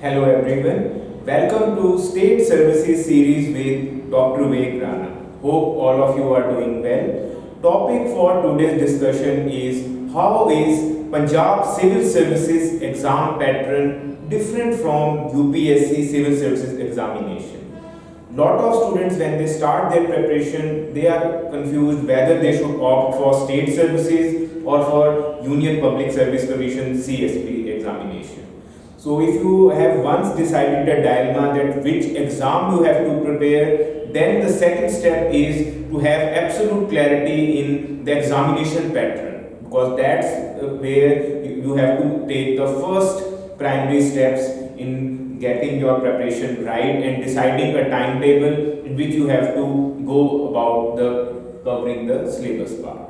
Hello everyone, welcome to State Services series with Dr. Vivek Rana. Hope all of you are doing well. Topic for today's discussion is how is Punjab Civil Services exam pattern different from UPSC Civil Services examination. Lot of students when they start their preparation they are confused whether they should opt for state services or for Union Public Service Commission CSP examination. So if you have once decided a dilemma that which exam you have to prepare, then the second step is to have absolute clarity in the examination pattern, because that's where you have to take the first primary steps in getting your preparation right and deciding a timetable in which you have to go about the covering the syllabus part.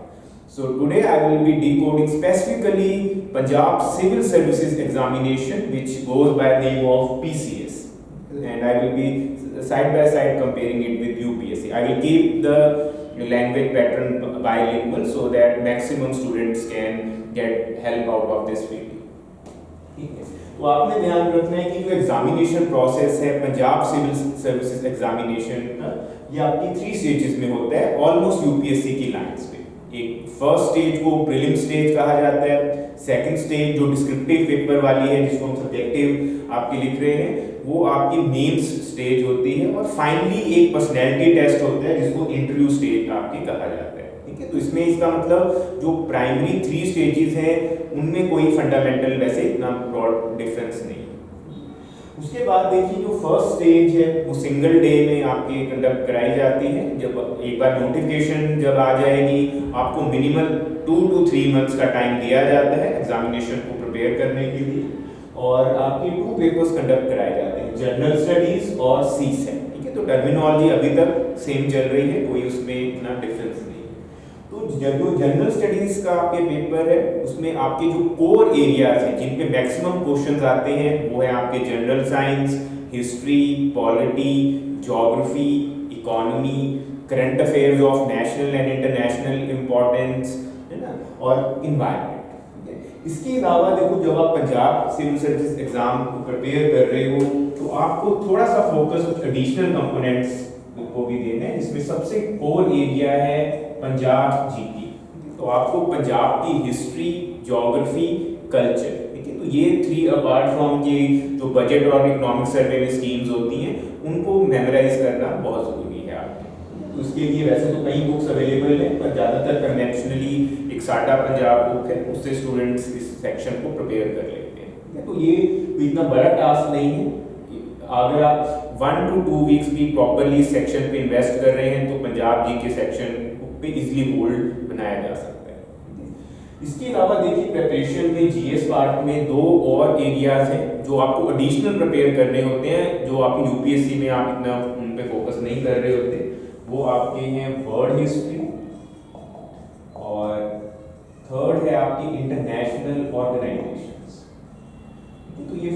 So today I will be decoding specifically Punjab Civil Services examination, which goes by the name of PCS, and I will be side by side comparing it with UPSC. I will keep the language pattern bilingual so that maximum students can get help out of this video. ठीक है, तो आपने ध्यान रखना है कि जो examination process है पंजाब सिविल सर्विसेज एग्जामिनेशन का, ये आपकी 3 स्टेजेस में होता है ऑलमोस्ट यूपीएससी की लाइंस पे। एक फर्स्ट स्टेज को प्रीलिम स्टेज कहा जाता है, सेकंड स्टेज जो डिस्क्रिप्टिव पेपर वाली है जिसको हम सब्जेक्टिव आपके लिख रहे हैं वो आपकी मेंस स्टेज होती है, और फाइनली एक पर्सनैलिटी टेस्ट होता है जिसको इंटरव्यू स्टेज आपकी कहा जाता है। ठीक है, तो इसमें इसका मतलब जो प्राइमरी 3 स्टेजेस हैं उनमें कोई फंडामेंटल वैसे इतना ब्रॉड डिफरेंस नहीं। उसके बाद देखिए जो फर्स्ट स्टेज है वो सिंगल डे में आपकी कंडक्ट कराई जाती है। जब एक बार नोटिफिकेशन जब आ जाएगी आपको मिनिमम 2 to 3 मंथ्स का टाइम दिया जाता है एग्जामिनेशन को प्रिपेयर करने के लिए, और आपके 2 पेपर्स कंडक्ट कराए जाते हैं, जनरल स्टडीज और सीसेट। ठीक है, तो टर्मिनोलॉजी अभी तक सेम चल रही है, कोई उसमें इतना डिफरेंस नहीं। तो जो जनरल स्टडीज का आपके पेपर है उसमें आपके जो कोर एरियाज हैं जिन पे मैक्सिमम क्वेश्चंस आते हैं वो है आपके general science, history, polity, geography, economy, current affairs of national and international importance, है ना, और इन्वायरमेंट। इसके अलावा देखो जब आप पंजाब सिविल सर्विसेज एग्जाम को प्रिपेयर कर रहे हो तो आपको थोड़ा सा फोकस कुछ एडिशनल कंपोनेंट्स को भी देना है, जिसमें सबसे कोर एरिया है पंजाब जीके। तो आपको पंजाब की हिस्ट्री, ज्योग्राफी, कल्चर, ठीक है, तो ये 3 अपार्ट फ्रॉम के जो बजट और इकोनॉमिक सर्वे में स्कीम्स होती हैं उनको मेमोराइज करना बहुत जरूरी है आपको। तो उसके लिए वैसे तो कई बुक्स अवेलेबल हैं, पर ज़्यादातर कन्वेंशनली एक साडा पंजाब बुक है, उससे स्टूडेंट्स इस सेक्शन को प्रिपेयर कर लेते हैं। ठीक है, तो ये इतना बड़ा टास्क नहीं है। अगर आप 1 to 2 वीक्स भी प्रॉपरली सेक्शन पे इन्वेस्ट कर रहे हैं तो पंजाब जी के सेक्शन पे इजीली होल्ड बनाया जा सकता है। इसके अलावा देखिए प्रिपरेशन में जीएस पार्ट में 2 और एरियाज हैं जो आपको एडिशनल प्रिपेयर करने होते हैं, जो आप यूपीएससी में आप इतना उन पे फोकस नहीं कर रहे होते। वो आपके हैं वर्ल्ड हिस्ट्री, और थर्ड है आपकी इंटरनेशनल ऑर्गेनाइजेशंस। तो ये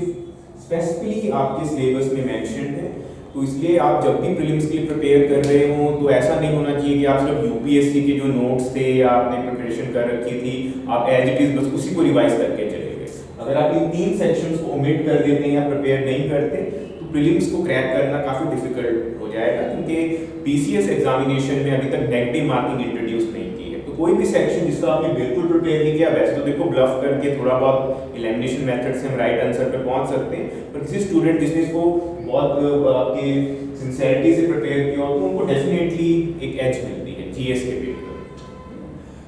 स्पेसिफिकली आपके सिलेबस में मेंशन्ड है, तो इसलिए आप जब भी प्रीलिम्स के लिए प्रिपेयर कर रहे हो तो ऐसा नहीं होना चाहिए कि आप सिर्फ यूपीएससी के जो नोट्स थे या आपने प्रिपरेशन कर रखी थी आप एज इट इज बस उसी को रिवाइज करके चले गए। अगर आप इन 3 सेक्शंस को ओमिट कर देते हैं या प्रिपेयर नहीं करते तो प्रीलिम्स को क्रैक करना काफ़ी डिफिकल्ट हो जाएगा, क्योंकि पीसीएस एग्जामिनेशन में अभी तक नेगेटिव मार्किंग इंट्रोड्यूस नहीं की है। तो कोई भी सेक्शन जिसका आपने बिल्कुल प्रिपेयर नहीं किया, वैसे तो देखो ब्लफ करके थोड़ा बहुत एलिमिनेशन मेथड से हम राइट आंसर पे पहुंच सकते हैं, पर किसी स्टूडेंट जिसने इसको बहुत आपके सिंसेरिटी से प्रिपेयर किया हो तो उनको डेफिनेटली एक एज मिलती है जीएस के पेपर।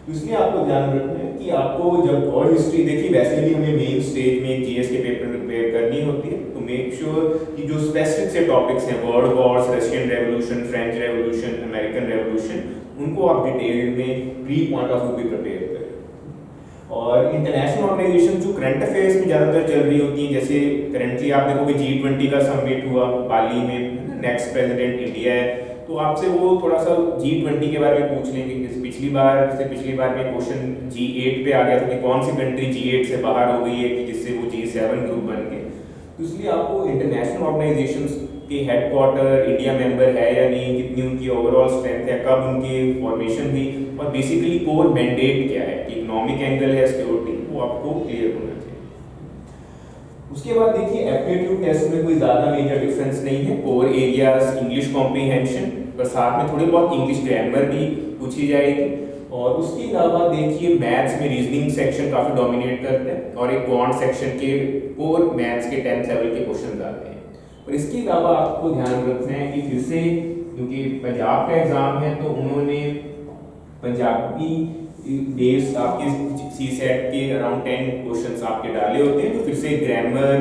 तो इसलिए आपको ध्यान रखना है कि आपको जब वर्ल्ड हिस्ट्री देखिए वैसे भी हमें मेन स्टेज में जीएस के पेपर प्रिपेयर करनी होती है, तो मेक श्योर कि जो स्पेसिफिक से टॉपिक्स हैं world Wars, Russian revolution, French revolution, American revolution, उनको आप डिटेल में प्री पॉइंट ऑफ व्यू भी प्रिपेयर करें। और इंटरनेशनल ऑर्गेनाइजेशन जो करंट अफेयर्स में ज़्यादातर चल रही होती हैं, जैसे करंटली आप देखोगे G20 का समिट हुआ बाली में, नेक्स्ट प्रेसिडेंट इंडिया है, तो आपसे वो थोड़ा सा G20 के बारे में पूछ लेंगे। पिछली बार में क्वेश्चन G8 पे आ गया था कि कौन सी कंट्री G8 से बाहर हो गई है कि जिससे वो G7 ग्रुप बन गए। तो इसलिए आपको इंटरनेशनल ऑर्गेनाइजेशंस के हेडक्वार्टर इंडिया मेंबर है या नहीं, कितनी उनकी ओवरऑल स्ट्रेंथ है, कब उनकी फॉर्मेशन हुई, और बेसिकली कोर मैंडेट क्या है, इकोनॉमिक एंगल है, सिक्योरिटी, वो आपको क्लियर होना चाहिए। उसके बाद देखिए एप्टीट्यूड टेस्ट में कोई ज़्यादा मेजर डिफरेंस नहीं है। कोर एरियाज, इंग्लिश कॉम्प्रीहेंशन, पर साथ में थोड़ी बहुत इंग्लिश ग्रामर भी पूछी जाएगी। और उसके अलावा देखिए मैथ्स में रीजनिंग सेक्शन काफ़ी डोमिनेट करते हैं और एक क्वांट सेक्शन के कोर मैथ्स के 10th लेवल के क्वेश्चन आते हैं। और इसके अलावा आपको ध्यान रखना है कि फिर से क्योंकि पंजाब का एग्ज़ाम है तो उन्होंने पंजाबी बेस्ड आपके सी सेट के अराउंड 10 क्वेश्चंस आपके डाले होते हैं, तो फिर से ग्रामर,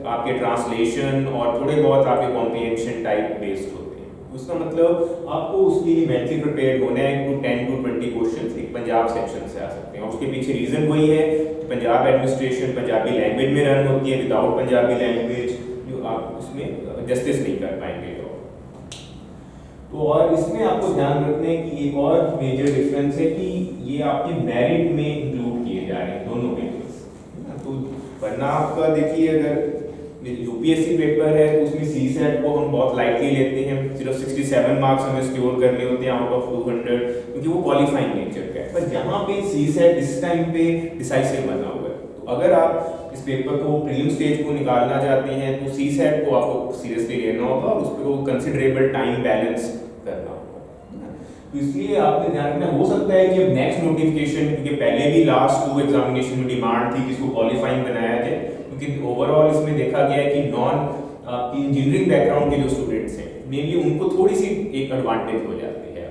आपके ट्रांसलेशन और थोड़े बहुत आपके कॉम्प्रीहेंशन टाइप बेस्ड होते हैं। उसका मतलब आपको उसके लिए मेंटली प्रिपेयर्ड होना है टू 10 to 20 क्वेश्चंस एक पंजाब सेक्शन से आ सकते हैं। और उसके पीछे रीज़न वही है कि पंजाब एडमिनिस्ट्रेशन पंजाबी लैंग्वेज में रन होती है, विदाउट पंजाबी लैंग्वेज जो आप उसमें जस्टिस नहीं कर पाएंगे। तो और इसमें आपको ध्यान रखना है कि एक और मेजर डिफरेंस है कि ये आपके मेरिट में इंक्लूड किए जा रहे हैं दोनों पेपर्स। तो वरना आपका देखिए अगर यूपीएससी पेपर है तो उसमें सी सेट को हम बहुत लाइटली लेते हैं, सिर्फ 67 मार्क्स हमें स्कोर करने होते हैं आउट ऑफ 200, क्योंकि वो क्वालिफाइंग नेचर का है। पर यहाँ पे सी सेट इस टाइम पे डिसाइसिव बना हुआ है, तो अगर आप इस पेपर को प्रीलिम स्टेज को निकालना चाहते हैं तो सी सेट को आपको सीरियसली लेना होगा और उस पर कंसिडरेबल टाइम बैलेंस करना होगा। तो इसलिए आपने ध्यान रखना, हो सकता है कि अब नेक्स्ट नोटिफिकेशन, क्योंकि पहले भी लास्ट 2 एग्जामिनेशन में डिमांड थी कि इसको क्वालिफाइंग बनाया जाए, क्योंकि ओवरऑल इसमें देखा गया है कि नॉन आपकी इंजीनियरिंग बैकग्राउंड के जो स्टूडेंट्स हैं मेनली उनको थोड़ी सी एक एडवांटेज हो जाती है।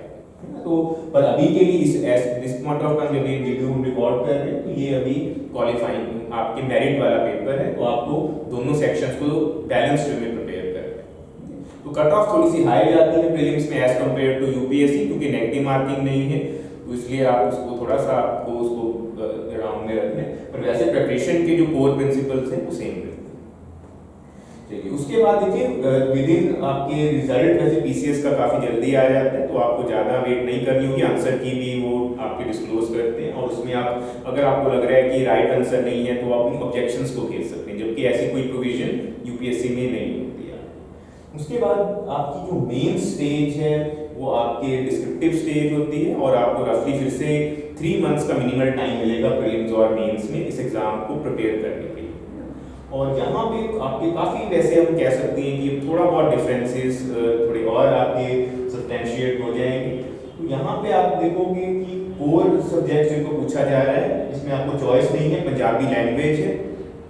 तो पर अभी के लिए इस पॉइंट ऑफ टाइम जब ये वीडियो रिकॉर्ड कर रहे हैं तो ये अभी क्वालिफाइंग आपके मेरिट वाला पेपर है, तो आपको दोनों सेक्शंस को बैलेंस्ड वे में प्रिपेयर करना है। तो कट ऑफ थोड़ी सी हाई जाती है प्रीलिम्स में एज कम्पेयर टू यूपीएससी, क्योंकि नेगेटिव मार्किंग नहीं है, तो इसलिए आप उसको थोड़ा सा आपको उसको राउंड में रखना है। पर वैसे प्रिपरेशन के जो कोर प्रिंसिपल्स हैं वो सेम है। चलिए उसके बाद देखिए विद इन आपके रिजल्ट वैसे पीसीएस का काफ़ी जल्दी आ जाता है, तो आपको ज़्यादा वेट नहीं करनी होगी। आंसर की भी वो आपके डिस्क्लोज करते हैं और उसमें आप अगर आपको लग रहा है कि राइट आंसर नहीं है तो आप अपनी ऑब्जेक्शंस को भेज सकते हैं, जबकि ऐसी कोई प्रोविजन यूपीएससी में नहीं होती है। उसके बाद आपकी जो मेन स्टेज है वो आपके डिस्क्रिप्टिव स्टेज होती है और आपको रफली फिर से 3 मंथ्स का मिनिमल टाइम मिलेगा प्रीलिम्स और मेंस में इस एग्जाम को प्रिपेयर करने के लिए। और यहाँ पे आपके काफ़ी वैसे हम कह सकते हैं कि थोड़ा बहुत डिफरेंसेस थोड़े और आपके सब्सटेंशिएट हो जाएंगे। तो यहाँ पे आप देखोगे कि कोर सब्जेक्ट जिनको पूछा जा रहा है इसमें आपको चॉइस नहीं है, पंजाबी लैंग्वेज है,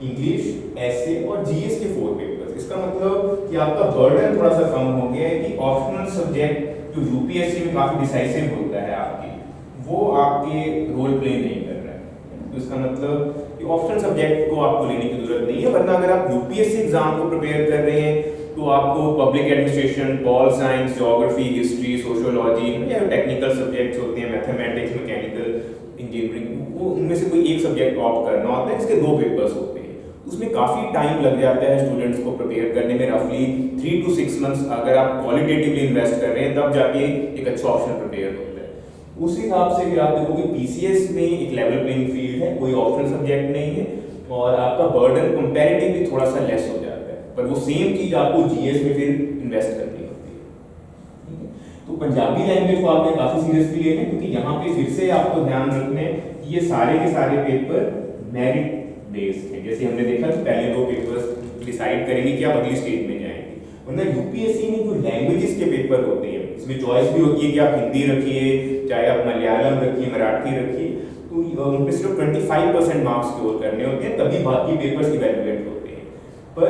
इंग्लिश, एसे और जीएस के 4 पेपर्स। इसका मतलब कि आपका बर्डन थोड़ा सा कम हो गया है कि ऑप्शनल सब्जेक्ट जो यूपीएससी में काफ़ी डिसाइसिव होता है आपकी, वो आपके रोल प्ले नहीं कर रहा है। तो इसका मतलब कि ऑप्शनल सब्जेक्ट को आपको लेने की जरूरत नहीं है। वरना अगर आप यूपीएससी एग्जाम को प्रिपेयर कर रहे हैं तो आपको public administration, pol science, geography, history, sociology या टेक्निकल सब्जेक्ट्स होते हैं, मैथमेटिक्स, मैकेनिकल इंजीनियरिंग, वो उनमें से कोई एक सब्जेक्ट ऑप्ट करना होता है। इसके 2 पेपर्स होते हैं, उसमें काफ़ी टाइम लग जाता है स्टूडेंट्स को प्रिपेयर करने में, रफली 3 to 6 मंथ्स अगर आप क्वालिटेटिवली इन्वेस्ट कर रहे हैं तब जाके एक अच्छा ऑप्शन प्रिपेयर होता है। उस हिसाब से फिर आप देखोगे पीसीएस में एक लेवल प्लेइंग फील्ड है, कोई ऑप्शनल सब्जेक्ट नहीं है और आपका बर्डन कंपैरेटिवली थोड़ा सा लेस हो जाता है, पर वो सेम चीज़ आपको जीएस में फिर इन्वेस्ट करनी होती है। तो पंजाबी लैंग्वेज को आपने काफ़ी सीरियसली लेना है, क्योंकि यहाँ पे फिर से आपको ध्यान रखना है कि ये सारे के सारे पेपर मेरिट बेस्ड है। जैसे हमने देखा कि पहले 2 पेपर्स डिसाइड करेंगे कि आप अगली स्टेज में जाएंगे, वरना यूपीएससी में जो लैंग्वेजेस के पेपर होते हैं इसमें चॉइस भी होती है कि आप हिंदी रखिए, चाहे आप मलयालम रखिए, मराठी रखिए, तो उन पर सिर्फ 25% मार्क्स स्कोर करने होते हैं, तभी बाकी पेपर्स इवैल्यूएट होते हैं। पर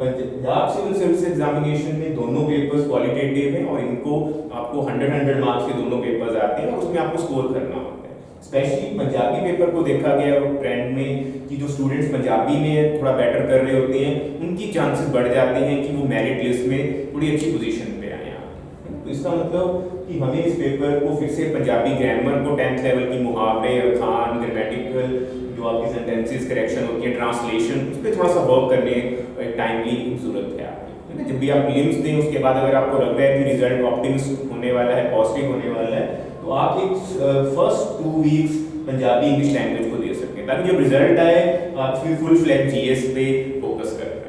पंजाब सिविल सर्विस एग्जामिनेशन में दोनों पेपर्स क्वालिटेटिव हैं और इनको आपको 100 मार्क्स के दोनों पेपर्स आते हैं और उसमें आपको स्कोर करना होता है। स्पेशली पंजाबी पेपर को देखा गया ट्रेंड में कि जो स्टूडेंट्स पंजाबी में थोड़ा बेटर कर रहे होते हैं उनकी चांसेस बढ़ जाते हैं कि वो मेरिट लिस्ट में थोड़ी अच्छी पोजीशन पे आए। तो इसका मतलब कि हमें इस पेपर को फिर से पंजाबी ग्रामर को 10th लेवल की मुहावरे, अखान, ग्रामेटिकल जो आपकी सेंटेंसेस करेक्शन होती है, ट्रांसलेशन, उस पर थोड़ा सा वर्क करने टाइमली जरूरत है आपकी, है ना। जब भी आप प्रीलिम्स दें उसके बाद अगर आपको लग रहा है कि रिजल्ट ऑप्टिमिस्ट होने वाला है, पॉजिटिव होने वाला है, तो आप एक first 2 weeks Punjabi English language को दे सकते हैं, ताकि जब रिजल्ट आए आप फिर फुल फ्लैग जीएस पे फोकस कर रहे हैं।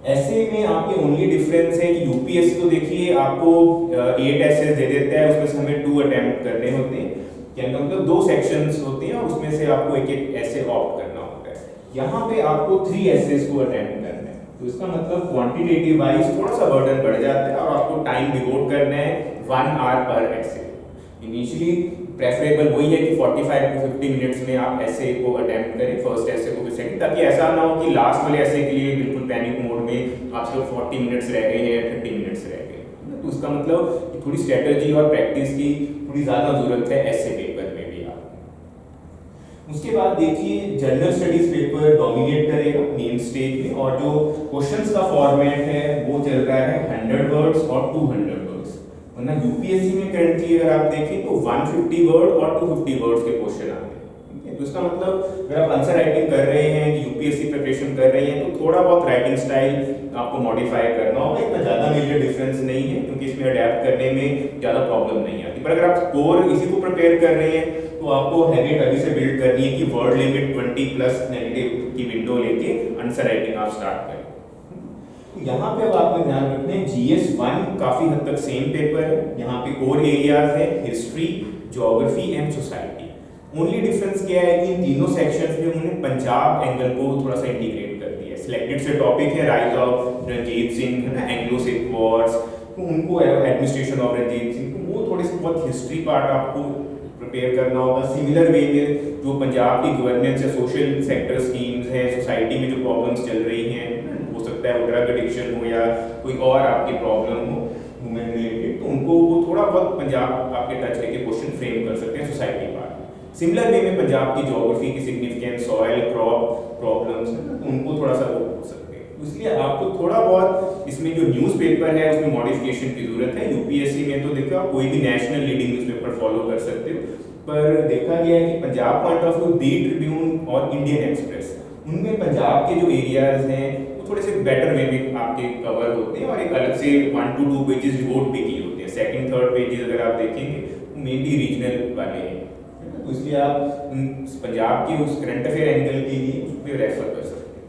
ऐसे में आपके ओनली डिफरेंस है कि यूपीएससी तो देखिए आपको 8 एसेस दे देता है, उसमें से हमें 2 अटेम्प्ट करने होते हैं, क्या मतलब 2 सेक्शंस होते हैं और उसमें से आपको एक ऐसे ऑप्ट करना होता है। यहाँ पे आपको 3 एसेस को अटेम्प्ट करना है, तो इसका मतलब क्वांटिटेटिव वाइज थोड़ा सा बर्डन बढ़ जाता है और आपको टाइम डिवोट करना है 1 आवर पर एसे। इनिशियली प्रेफरेबल वही है कि 45 to 50 मिनट्स में आप ऐसे को अटेम्प्ट करें, फर्स्ट ऐसे को, फिर सेकंड, ताकि ऐसा ना हो कि लास्ट वाले ऐसे के लिए बिल्कुल पैनिक मोड में आप सिर्फ 40 मिनट्स रह गए या 30 मिनट्स रह गए। तो उसका मतलब कि थोड़ी स्ट्रेटजी और प्रैक्टिस की थोड़ी ज़्यादा ज़रूरत है ऐसे पेपर में भी आप। उसके बाद देखिए जनरल स्टडीज पेपर डोमिनेट करेगा मेन स्टेज में, और जो क्वेश्चंस का फॉर्मेट है वो चल रहा है 100 वर्ड्स और 200 वर्ड्स। वरना यूपीएससी में करंटली अगर आप देखें तो 150 वर्ड और 250 वर्ड्स के क्वेश्चन आते हैं, ठीक है। तो इसका मतलब अगर आप आंसर राइटिंग कर रहे हैं, यूपीएससी प्रिपरेशन कर रहे हैं, तो थोड़ा बहुत राइटिंग स्टाइल आपको मॉडिफाई करना होगा। इतना ज़्यादा मेजर डिफरेंस नहीं है, क्योंकि इसमें अडेप्ट करने में ज़्यादा प्रॉब्लम नहीं आती। पर अगर आप कोर इसी को प्रिपेयर कर रहे हैं तो आपको हैबिट अभी से बिल्ड करनी है कि वर्ड लिमिट 20 प्लस नेगेटिव की विंडो लेके आंसर राइटिंग आप स्टार्ट करें। यहाँ पे अब आपको ध्यान रखना है जीएस 1 काफी हद तक सेम पेपर है। यहाँ पे कोर एरियाज है history, geography and society. Only difference क्या है कि इन तीनों सेक्शंस में उन्होंने पंजाब एंगल को थोड़ा सा इंटीग्रेट कर दिया है। सिलेक्टेड से टॉपिक है राइज ऑफ रणजीत सिंह, है ना, एंग्लो सिख वॉर्स, तो उनको एडमिनिस्ट्रेशन ऑफ रणजीत सिंह, तो वो थोड़ी सी बहुत हिस्ट्री पार्ट आपको प्रिपेयर करना होगा। सिमिलर वे में जो पंजाब की गवर्नेंस या सोशल सेक्टर स्कीम्स हैं, सोसाइटी में जो प्रॉब्लम्स चल रही हैं, हो सकता है वो ड्रग एडिक्शन हो या कोई और आपकी प्रॉब्लम हो वुमेन रिलेटेड, तो उनको वो थोड़ा बहुत पंजाब आपके टच लेके क्वेश्चन फ्रेम कर सकते हैं सोसाइटी पार्ट। सिमिलर वे में पंजाब की ज्योग्राफी की सिग्निफिकेंस, सॉइल, क्रॉप प्रॉब्लम्स, तो उनको थोड़ा सा वो हो सकते हैं। इसलिए आपको थोड़ा बहुत इसमें जो न्यूज़पेपर है उसमें मॉडिफिकेशन की जरूरत है। यूपीएससी में तो देखो आप कोई भी नेशनल लीडिंग न्यूज़पेपर फॉलो कर सकते हो, पर देखा गया है कि Punjab point of view the Tribune और इंडियन एक्सप्रेस, उनमें पंजाब के जो एरियाज हैं वो थोड़े से बेटर वे में आपके कवर होते हैं, और एक अलग से 1 to 2 पेजेस डिवोट भी किए होते हैं। सेकंड थर्ड पेजेस अगर आप देखेंगे वो मेनली रीजनल वाले हैं, तो इसलिए आप पंजाब के उस करंट अफेयर एंगल के लिए उस पर रेफर कर सकते हैं।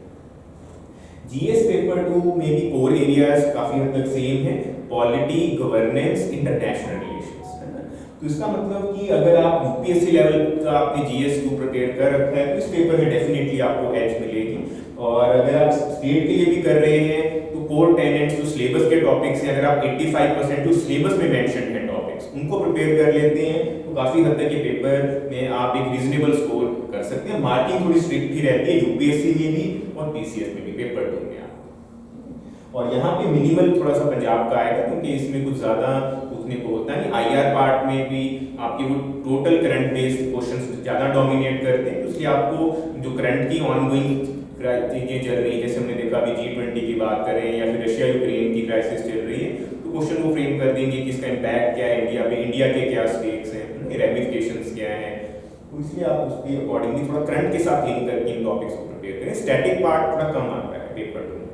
जीएस पेपर 2 में भी कोर एरियाज काफी हद तक सेम है, पॉलिटी, गवर्नेंस, इंटरनेशनल रिलेशंस, है ना। तो इसका मतलब कि अगर आप यूपीएससी लेवल का आपने जीएस 2 प्रिपेयर कर रखा है तो इस पेपर में डेफिनेटली आपको एज मिलेगी। और अगर आप स्टेट के लिए भी कर रहे हैं तो कोर टेनेंट्स जो सिलेबस के टॉपिक्स हैं, अगर आप 85% जो सिलेबस में मेंशन है टॉपिक्स उनको प्रिपेयर कर लेते हैं तो काफी हद तक ये पेपर में आप एक रीजनेबल स्कोर कर सकते हैं। मार्किंग थोड़ी स्ट्रिक्ट ही रहती है यूपीएससी में भी और पीसीएस में भी, पेपर 2 में आप। और यहाँ पे मिनिमल थोड़ा सा पंजाब का आएगा क्योंकि इसमें कुछ ज्यादा उतने को होता नहीं। आईआर पार्ट में भी आपके वो टोटल करंट बेस्ड क्वेश्चंस ज्यादा डोमिनेट करते हैं, इसलिए आपको जो करंट की ऑनगोइंग चीजें चल रही है, जैसे हमने देखा अभी G20 की बात करें या फिर रशिया यूक्रेन की क्राइसिस चल रही है, तो क्वेश्चन वो फ्रेम कर देंगे कि इसका इम्पैक्ट क्या है इंडिया पे, इंडिया के क्या स्टेक्स हैं, रेमिफिकेशंस क्या हैं। तो इसलिए आप उसके अकॉर्डिंगली थोड़ा करंट के साथ लिंक करके इन टॉपिक्स को प्रिपेयर करें। स्टैटिक पार्ट थोड़ा कम आता है पेपर 2 में।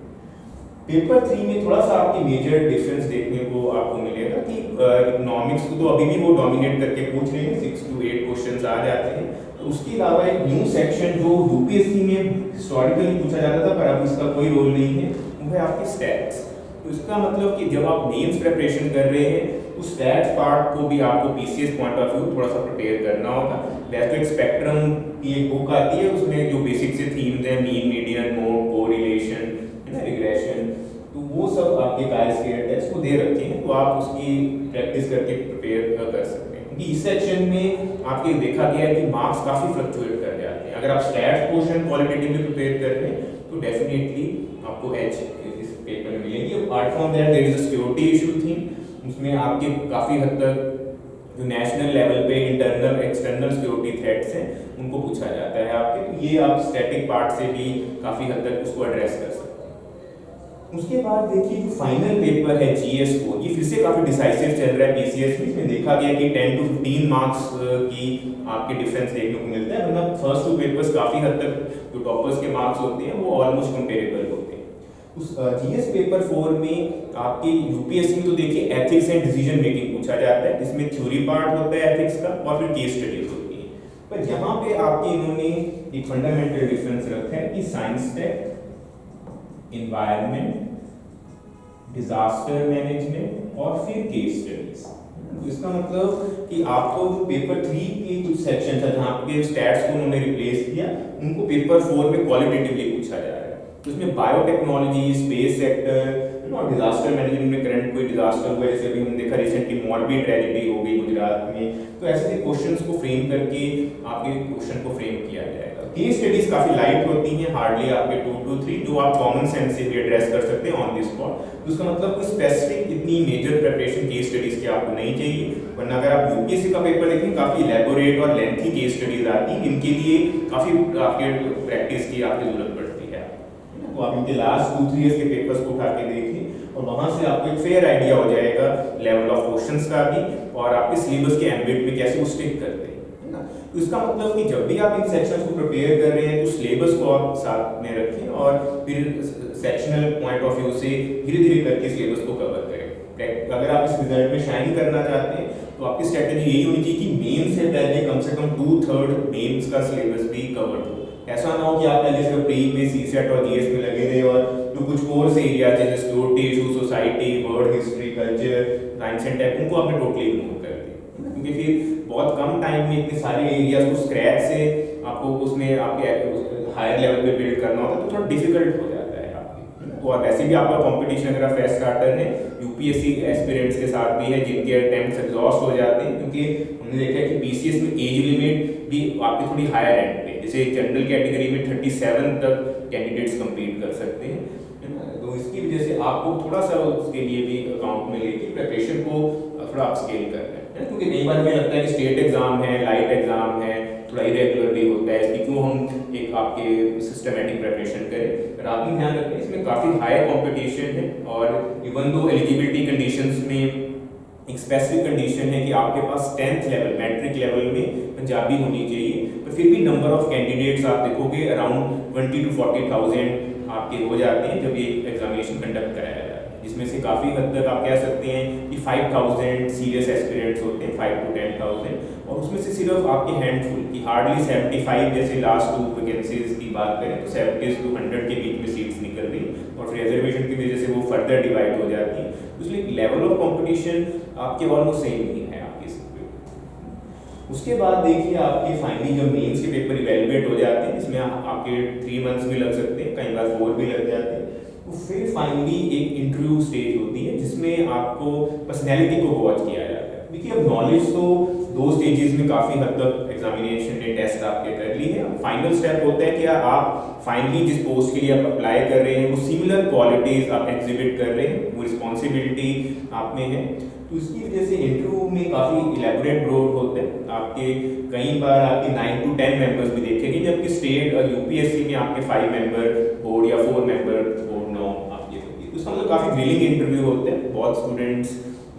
पेपर 3 में थोड़ा सा आपकी मेजर डिफरेंस देखने को आपको मिलेगा कि इकोनॉमिक्स को तो अभी भी वो डोमिनेट करके पूछ रहे हैं, 6 to 8 क्वेश्चंस आ जाते हैं। तो उसके अलावा एक न्यू सेक्शन जो यूपीएससी में हिस्टोरिकली पूछा जाता था पर अब इसका कोई रोल नहीं है, वो है आपके स्टैट्स। तो इसका मतलब कि जब आप मेंस प्रिपरेशन कर रहे हैं तो स्टैट्स पार्ट को भी आपको पीसीएस पॉइंट ऑफ व्यू थोड़ा सा प्रिपेयर करना होगा। वैसे तो एक स्पेक्ट्रम की एक बुक आती है, उसमें जो बेसिक से थीम्स हैं, मीन, मीडियन, मोड, कोरिलेशन, है ना, रिग्रेशन, तो वो सब आपके काइस्केयर टेस्ट को दे रखे हैं, तो आप उसकी प्रैक्टिस करके प्रिपेयर कर सकते हैं। क्योंकि इस सेक्शन में आपके देखा गया है कि मार्क्स काफी फ्लक्चुएट कर जाते हैं। अगर आप स्टैट्स पोर्शन क्वालिटेटिवली प्रिपेयर कर रहे हैं तो डेफिनेटली आपको एज इस पेपर में मिलेगी। Apart from that there is a security issue थी, उसमें आपके काफी हद तक जो नेशनल लेवल पे इंटरनल एक्सटर्नल सिक्योरिटी थ्रेट्स हैं उनको पूछा जाता है आपके, तो ये आप स्टैटिक पार्ट से भी काफी हद तक उसको एड्रेस कर सकते हैं। उसके बाद देखिए जो फाइनल पेपर है जीएस 4, ये फिर से काफी डिसाइसिव चल रहा है पीसीएस में। इसमें देखा गया कि 10 to 15 मार्क्स की आपके डिफरेंस देखने को मिलता है, वरना फर्स्ट 2 पेपर्स काफी हद तक जो टॉपर्स के मार्क्स होते हैं वो ऑलमोस्ट कंपेरेबल होते हैं। उस जीएस पेपर 4 में आपके यूपीएससी में तो देखिए एथिक्स एंड डिसीजन मेकिंग पूछा जाता है, जिसमें थ्योरी पार्ट होता है एथिक्स का और फिर केस स्टडीज होती है। पर यहाँ पे आपके इन्होंने एक फंडामेंटल डिफरेंस रखा है कि science tech, environment, disaster management और फिर केस स्टडीज। तो इसका मतलब कि आपको पेपर 3 के कुछ सेक्शन था जहाँ आपके स्टैट्स को उन्होंने रिप्लेस किया, उनको पेपर 4 में क्वालिटेटिवली पूछा जा रहा है। तो इसमें बायोटेक्नोलॉजी, स्पेस सेक्टर और डिजास्टर मैनेजमेंट में करंट कोई डिजास्टर हुआ, जैसे अभी हमने देखा रिसेंटली मॉर्बी ट्रेजेडी हो गई गुजरात में, तो ऐसे क्वेश्चंस को फ्रेम करके आपके क्वेश्चन को फ्रेम किया जाएगा। केस स्टडीज काफी लाइट होती हैं, हार्डली आपके 2 to 3 जो आप कॉमन सेंस से भी एड्रेस कर सकते हैं ऑन द स्पॉट। तो उसका मतलब कोई स्पेसिफिक इतनी मेजर प्रिपरेशन केस स्टडीज की आपको नहीं चाहिए, वरना अगर आप यूपीएससी का पेपर देखें काफी इलैबोरेट और लेंथी केस स्टडीज आती हैं, इनके लिए काफी आपके प्रैक्टिस की आपकी जरूरत पड़ती है। तो आप इनके लास्ट 2-3 ईयर्स के पेपर्स को उठा के देखिए और वहां से आपको एक फेयर आइडिया हो जाएगा लेवल ऑफ क्वेश्चंस का भी और आपके सिलेबस के एम्बिट में कैसे वो स्टिक करते हैं, है ना। तो इसका मतलब कि जब भी आप इन सेक्शंस को प्रिपेयर कर रहे हैं तो सिलेबस को आप साथ में रखें और फिर सेक्शनल पॉइंट ऑफ व्यू से धीरे धीरे करके सिलेबस को कवर करें। अगर आप इस रिजल्ट में शाइन करना चाहते हैं तो आपकी स्ट्रेटेजी यही होनी चाहिए कि मेंस से पहले कम से कम 2/3 मेंस का सिलेबस भी कवर हो। ऐसा ना हो कि आप पहले सिर्फ प्री में सीसेट और जीएस में लगे रहे और जो कुछ कोर्स एरिया जैसे security issue, society, world history, culture, science and tech, उनको आपने टोटली इग्नोर कर दिया, क्योंकि फिर बहुत कम टाइम में इतने सारे एरियाज को स्क्रैच से आपको उसमें आपके हायर लेवल पे बिल्ड करना होता है तो थोड़ा डिफिकल्ट हो जाता है आपके। तो और वैसे भी आपका कंपटीशन अगर फ्रेश स्टार्टर है यूपीएससी एस्पिरेंट्स के साथ भी है जिनके अटेम्प्ट्स एग्जॉस्ट हो जाते हैं, क्योंकि हमने देखा है कि पीसीएस में एज लिमिट भी आपकी थोड़ी हायर एंड पे, जैसे जनरल कैटेगरी में 37 तक कैंडिडेट्स कम्पीट कर सकते हैं, है ना। तो इसकी वजह से आपको थोड़ा सा उसके लिए भी अकाउंट में लेके प्रिपरेशन को थोड़ा अपस्केल करना है, क्योंकि कई बार हमें लगता है कि स्टेट एग्जाम है, लाइट एग्जाम है, थोड़ा इरेगुलरली होता है, इसकी क्यों हम एक आपके सिस्टमेटिक प्रिपरेशन करें। पर आपने ध्यान रखें इसमें काफ़ी हाई कॉम्पिटिशन है और इवन दो एलिजिबिलिटी कंडीशंस में एक स्पेसिफिक कंडीशन है कि आपके पास 10th लेवल मैट्रिक लेवल में पंजाबी होनी चाहिए, पर फिर भी नंबर ऑफ कैंडिडेट्स आप देखोगे अराउंड 20 to 40,000 आपके हो जाते हैं जब ये एग्जामिनेशन कंडक्ट कराया जाता है, जिसमें से काफ़ी हद तक आप कह सकते हैं कि 5,000 सीरियस एस्पिरेंट्स होते हैं, 5 to 10,000, और उसमें से सिर्फ आपके हैंडफुल की हार्डली 75, जैसे लास्ट 2 वैकेंसीज की बात करें तो 70 to 100 के बीच में सीट्स निकल रही और फिर रिजर्वेशन की वजह से वो फर्दर डिवाइड हो जाती है, इसलिए लेवल ऑफ कॉम्पिटिशन आपके ऑलमोस्ट सेम नहीं है आपके पेपर। उसके बाद देखिए आपके फाइनली जब मेंस के पेपर इवेलुएट हो जाते हैं, इसमें आपके 3 मंथ्स भी लग सकते हैं, कई बार 4 भी लग जाते हैं, तो फिर फाइनली एक इंटरव्यू स्टेज होती है जिसमें आपको पर्सनैलिटी को वॉच किया जाता है। देखिए अब नॉलेज तो 2 स्टेजेस में काफ़ी हद तक एग्जामिनेशन ने टेस्ट आपके कर ली है। फाइनल स्टेप होता है कि आप फाइनली जिस पोस्ट के लिए आप अप्लाई कर रहे हैं वो सिमिलर क्वालिटीज आप एग्जिबिट कर रहे हैं, वो रिस्पॉन्सिबिलिटी आप में है, तो इसकी वजह से इंटरव्यू में काफ़ी इलेबोरेट रोल होते हैं आपके। कई बार आपके 9 to 10 मेंबर्स भी देखेंगे, जबकि स्टेट और यूपीएससी में आपके 5 मेंबर बोर्ड या 4 मेंबर बोर्ड नो आप ये होती है, तो इसका मतलब काफ़ी ग्रिलिंग इंटरव्यू होते हैं। बहुत स्टूडेंट्स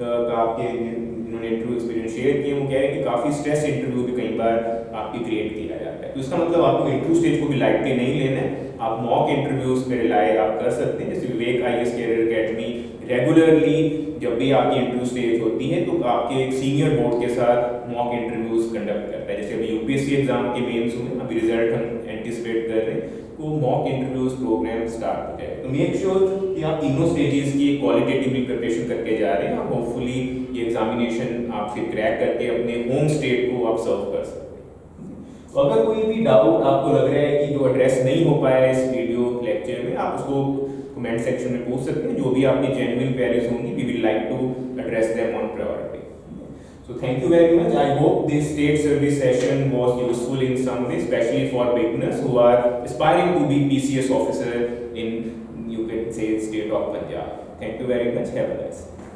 का आपके जिन्होंने इंटरव्यू एक्सपीरियंस शेयर किए वो कह रहे हैं कि काफ़ी स्ट्रेस इंटरव्यू भी कई बार आपकी क्रिएट किया जाता है, तो इसका मतलब आपको इंटरव्यू स्टेज को भी लाइटली नहीं लेना है, आप मॉक इंटरव्यूज पे रिलाई आप कर सकते हैं। जैसे विवेक आईएएस कैरियर अकेडमी रेगुलरली जब भी आपकी इंटरव्यू स्टेज होती है तो आपके एक सीनियर बोर्ड के साथ मॉक इंटरव्यूज कंडक्ट करता है। जैसे अभी यूपीएससी एग्जाम के मेंस हुए, अभी रिजल्ट हम एंटिसिपेट कर रहे हैं, तो मॉक इंटरव्यूज प्रोग्राम स्टार्ट हो जाए। तो मेक श्योर कि आप तीनों स्टेजेस की क्वालिटेटिवली प्रिपरेशन करके जा रहे हैं, होपफुली ये एग्जामिनेशन आप फिर क्रैक करके अपने होम स्टेट को आप सर्व कर सकते हैं। तो अगर कोई भी डाउट आपको लग रहा है कि जो एड्रेस नहीं हो पाया इस वीडियो लेक्चर में, आप उसको कमेंट सेक्शन में पूछ सकते हैं। जो भी आपकी जेन्युइन क्वेरीज होंगी we will like to address them on priority. So thank you very much. I hope this state service session was useful in some way, especially for beginners who are aspiring to be PCS officer in, you can say, state of Punjab. Thank you very much. Have a nice day.